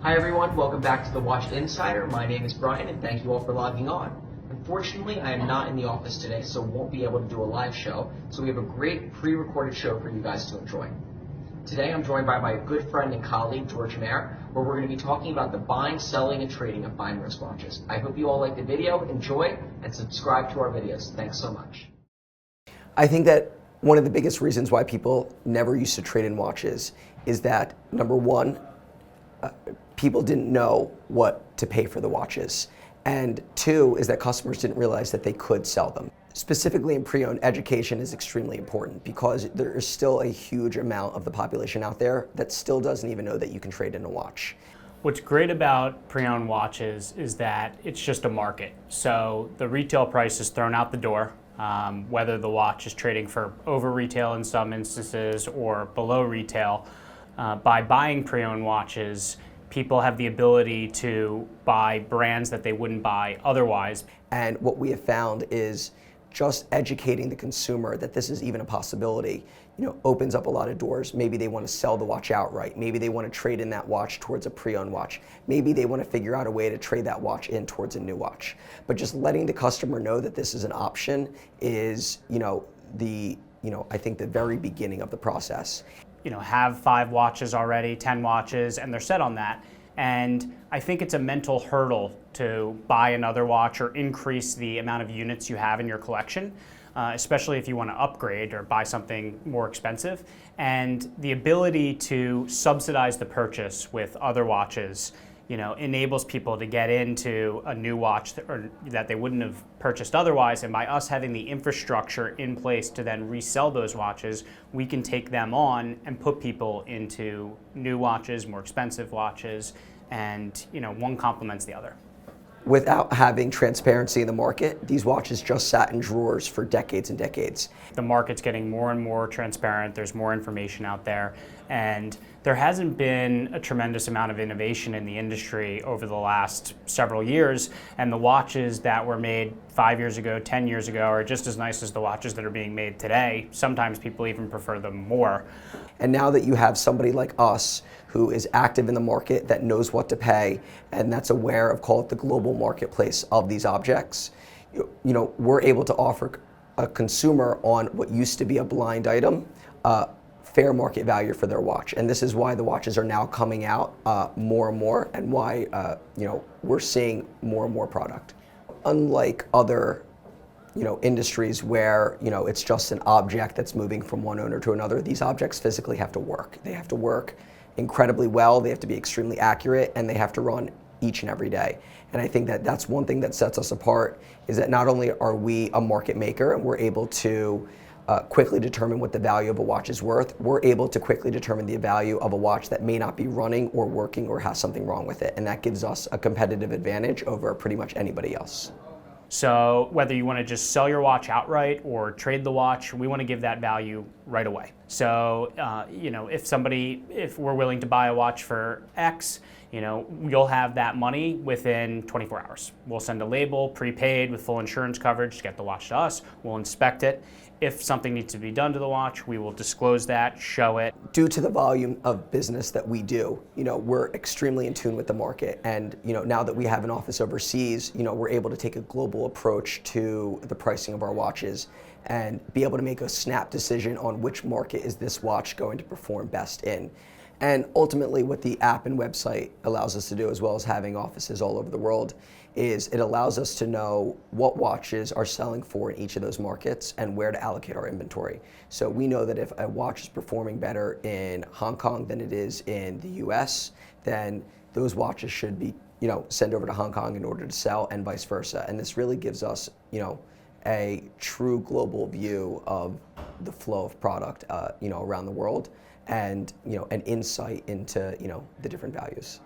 Hi everyone, welcome back to the Watch Insider. My name is Brian and thank you all for logging on. Unfortunately, I am not in the office today, so won't be able to do a live show, so we have a great pre-recorded show for you guys to enjoy. Today I'm joined by my good friend and colleague, George Mayer, where we're going to be talking about the buying, selling, and trading of fine wristwatches. I hope you all like the video, enjoy, and subscribe to our videos. Thanks so much. I think that one of the biggest reasons why people never used to trade in watches is that, number one, people didn't know what to pay for the watches. And two is that customers didn't realize that they could sell them. Specifically in pre-owned, education is extremely important because there is still a huge amount of the population out there that still doesn't even know that you can trade in a watch. What's great about pre-owned watches is that it's just a market. So the retail price is thrown out the door, whether the watch is trading for over retail in some instances or below retail. By buying pre-owned watches, people have the ability to buy brands that they wouldn't buy otherwise. And what we have found is just educating the consumer that this is even a possibility, opens up a lot of doors. Maybe they want to sell the watch outright. Maybe they want to trade in that watch towards a pre-owned watch. Maybe they want to figure out a way to trade that watch in towards a new watch. But just letting the customer know that this is an option is, I think the very beginning of the process. Have 5 watches already, 10 watches, and they're set on that. And I think it's a mental hurdle to buy another watch or increase the amount of units you have in your collection, especially if you want to upgrade or buy something more expensive. And the ability to subsidize the purchase with other watches enables people to get into a new watch that they wouldn't have purchased otherwise. And by us having the infrastructure in place to then resell those watches, we can take them on and put people into new watches, more expensive watches, and one complements the other. Without having transparency in the market, these watches just sat in drawers for decades and decades. The market's getting more and more transparent, there's more information out there, and there hasn't been a tremendous amount of innovation in the industry over the last several years, and the watches that were made 5 years ago, 10 years ago are just as nice as the watches that are being made today. Sometimes people even prefer them more. And now that you have somebody like us who is active in the market, that knows what to pay, and that's aware of, call it the global marketplace of these objects, we're able to offer a consumer on what used to be a blind item, fair market value for their watch. And this is why the watches are now coming out more and more, and why we're seeing more and more product. Unlike other industries where it's just an object that's moving from one owner to another, these objects physically have to work. They have to work incredibly well, they have to be extremely accurate, and they have to run each and every day. And I think that that's one thing that sets us apart, is that not only are we a market maker and we're able to quickly determine what the value of a watch is worth, we're able to quickly determine the value of a watch that may not be running or working or has something wrong with it. And that gives us a competitive advantage over pretty much anybody else. So whether you want to just sell your watch outright or trade the watch, we want to give that value right away. So, if we're willing to buy a watch for X, you'll have that money within 24 hours. We'll send a label, prepaid with full insurance coverage to get the watch to us. We'll inspect it. If something needs to be done to the watch, we will disclose that, show it. Due to the volume of business that we do, we're extremely in tune with the market. And now that we have an office overseas, we're able to take a global approach to the pricing of our watches and be able to make a snap decision on which market is this watch going to perform best in. And ultimately what the app and website allows us to do, as well as having offices all over the world, is it allows us to know what watches are selling for in each of those markets and where to allocate our inventory. So we know that if a watch is performing better in Hong Kong than it is in the US, then those watches should be sent over to Hong Kong in order to sell, and vice versa. And this really gives us a true global view of the flow of product around the world, and an insight into the different values.